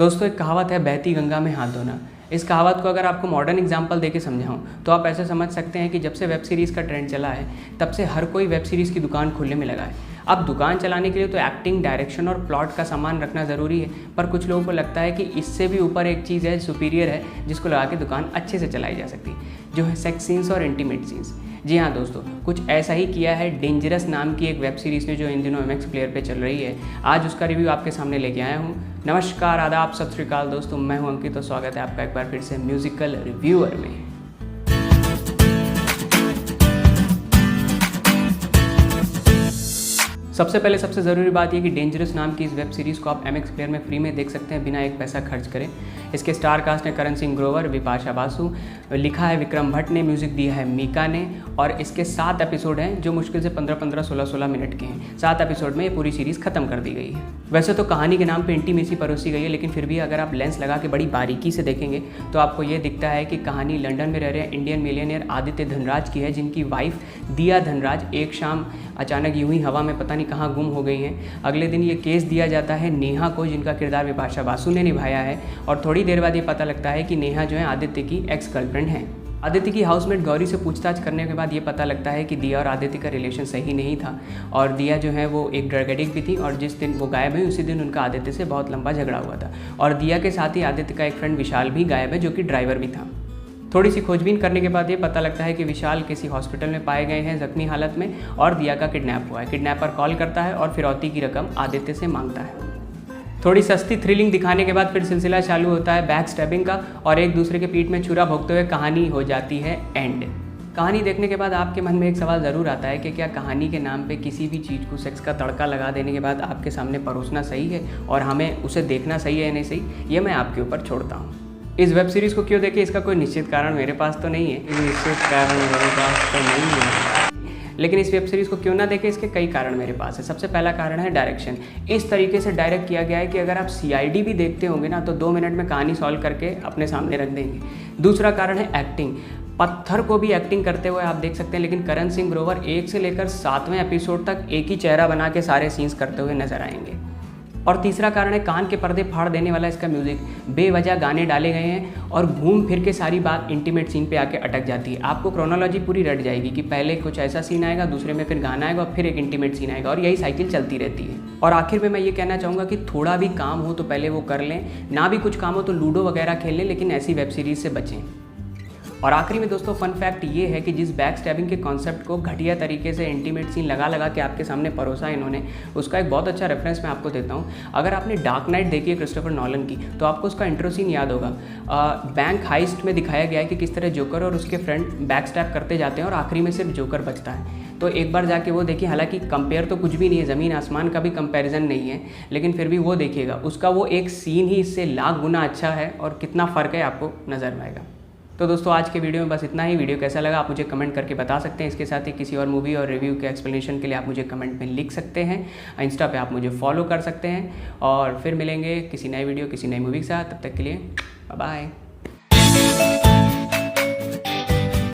दोस्तों एक कहावत है, बहती गंगा में हाथ धोना। इस कहावत को अगर आपको मॉडर्न एग्जांपल देके समझाऊं तो आप ऐसे समझ सकते हैं कि जब से वेब सीरीज़ का ट्रेंड चला है तब से हर कोई वेब सीरीज़ की दुकान खोलने में लगा है। अब दुकान चलाने के लिए तो एक्टिंग, डायरेक्शन और प्लॉट का सामान रखना ज़रूरी है, पर कुछ लोगों को लगता है कि इससे भी ऊपर एक चीज़ है, सुपीरियर है, जिसको लगा के दुकान अच्छे से चलाई जा सकती है, जो है सेक्स सीन्स और इंटीमेट सीन्स। जी हाँ दोस्तों, कुछ ऐसा ही किया है डेंजरस नाम की एक वेब सीरीज़ ने, जो इन दिनों MX प्लेयर पे चल रही है। आज उसका रिव्यू आपके सामने लेके आया हूँ। नमस्कार, आदाब, सत श्री अकाल दोस्तों, मैं हूँ अंकित और स्वागत है आपका एक बार फिर से म्यूजिकल रिव्यूअर में। सबसे पहले सबसे ज़रूरी बात यह कि डेंजरस नाम की इस वेब सीरीज़ को आप MX प्लेयर में फ्री में देख सकते हैं बिना एक पैसा खर्च करें। इसके स्टार कास्ट ने करण सिंह ग्रोवर, बिपाशा बासु, लिखा है विक्रम भट्ट ने, म्यूज़िक दिया है मीका ने, और इसके 7 एपिसोड हैं जो मुश्किल से 15-15, 16-16 मिनट के हैं। 7 एपिसोड में ये पूरी सीरीज़ ख़त्म कर दी गई है। वैसे तो कहानी के नाम पर इंटीमेसी परोसी गई है, लेकिन फिर भी अगर आप लेंस लगा के बड़ी बारीकी से देखेंगे तो आपको ये दिखता है कि कहानी लंदन में रह रहे इंडियन मिलियनियर आदित्य धनराज की है, जिनकी वाइफ दिया धनराज एक शाम अचानक यूं ही हवा में पता नहीं कहाँ गुम हो गई हैं। अगले दिन ये केस दिया जाता है नेहा को, जिनका किरदार बिपाशा बासु ने निभाया है, और थोड़ी देर बाद ये पता लगता है कि नेहा जो है आदित्य की एक्स गर्लफ्रेंड है। आदित्य की हाउसमेट गौरी से पूछताछ करने के बाद ये पता लगता है कि दिया और आदित्य का रिलेशन सही नहीं था, और दिया जो है वो एक ड्रग एडिक्ट भी थी, और जिस दिन वो गायब है उसी दिन उनका आदित्य से बहुत लंबा झगड़ा हुआ था। और दिया के साथ ही आदित्य का एक फ्रेंड विशाल भी गायब है, जो कि ड्राइवर भी था। थोड़ी सी खोजबीन करने के बाद ये पता लगता है कि विशाल किसी हॉस्पिटल में पाए गए हैं जख्मी हालत में, और दिया का किडनैप हुआ है। किडनैपर कॉल करता है और फिरौती की रकम आदित्य से मांगता है। थोड़ी सस्ती थ्रिलिंग दिखाने के बाद फिर सिलसिला चालू होता है बैक स्टैबिंग का, और एक दूसरे के पीठ में छुरा भोंकते हुए कहानी हो जाती है एंड। कहानी देखने के बाद आपके मन में एक सवाल ज़रूर आता है कि क्या कहानी के नाम पे किसी भी चीज़ को सेक्स का तड़का लगा देने के बाद आपके सामने परोसना सही है, और हमें उसे देखना सही है या नहीं सही, ये मैं आपके ऊपर छोड़ता हूँ। इस वेब सीरीज़ को क्यों देखें, इसका कोई निश्चित कारण मेरे पास तो नहीं है, लेकिन इस वेब सीरीज़ को क्यों ना देखें, इसके कई कारण मेरे पास है। सबसे पहला कारण है डायरेक्शन। इस तरीके से डायरेक्ट किया गया है कि अगर आप CID भी देखते होंगे ना तो 2 मिनट में कहानी सॉल्व करके अपने सामने रख देंगे। दूसरा कारण है एक्टिंग। पत्थर को भी एक्टिंग करते हुए आप देख सकते हैं, लेकिन करण सिंह ग्रोवर 1 से लेकर 7वें एपिसोड तक एक ही चेहरा बना के सारे सीन्स करते हुए नजर आएंगे। और तीसरा कारण है कान के पर्दे फाड़ देने वाला इसका म्यूज़िक। बेवजह गाने डाले गए हैं और घूम फिर के सारी बात इंटीमेट सीन पे आके अटक जाती है। आपको क्रोनोलॉजी पूरी रट जाएगी कि पहले कुछ ऐसा सीन आएगा, दूसरे में फिर गाना आएगा, फिर एक इंटीमेट सीन आएगा, और यही साइकिल चलती रहती है। और आखिर में मैं ये कहना चाहूँगा कि थोड़ा भी काम हो तो पहले वो कर लें, ना भी कुछ काम हो तो लूडो वगैरह खेल लें, लेकिन ऐसी वेब सीरीज़ से बचें। और आखिरी में दोस्तों फन फैक्ट ये है कि जिस बैक स्टैबिंग के कॉन्सेप्ट को घटिया तरीके से इंटीमेट सीन लगा के आपके सामने परोसा इन्होंने, उसका एक बहुत अच्छा रेफरेंस मैं आपको देता हूँ। अगर आपने डार्क नाइट देखी है क्रिस्टोफर नॉलन की, तो आपको उसका इंट्रो सीन याद होगा। बैंक हाइस्ट में दिखाया गया है कि किस तरह जोकर और उसके फ्रेंड बैक स्टैब करते जाते हैं और आखिरी में सिर्फ जोकर बचता है। तो एक बार जाके वो देखिए, हालांकि कंपेयर तो कुछ भी नहीं है, ज़मीन आसमान का भी कंपैरिजन नहीं है, लेकिन फिर भी वो देखिएगा, उसका वो एक सीन ही इससे लाख गुना अच्छा है, और कितना फ़र्क है आपको नज़र में आएगा। तो दोस्तों आज के वीडियो में बस इतना ही। वीडियो कैसा लगा आप मुझे कमेंट करके बता सकते हैं। इसके साथ ही किसी और मूवी और रिव्यू के एक्सप्लेनेशन के लिए आप मुझे कमेंट में लिख सकते हैं। इंस्टा पे आप मुझे फॉलो कर सकते हैं, और फिर मिलेंगे किसी नए वीडियो किसी नई मूवी के साथ। तब तक के लिए बाय बाय।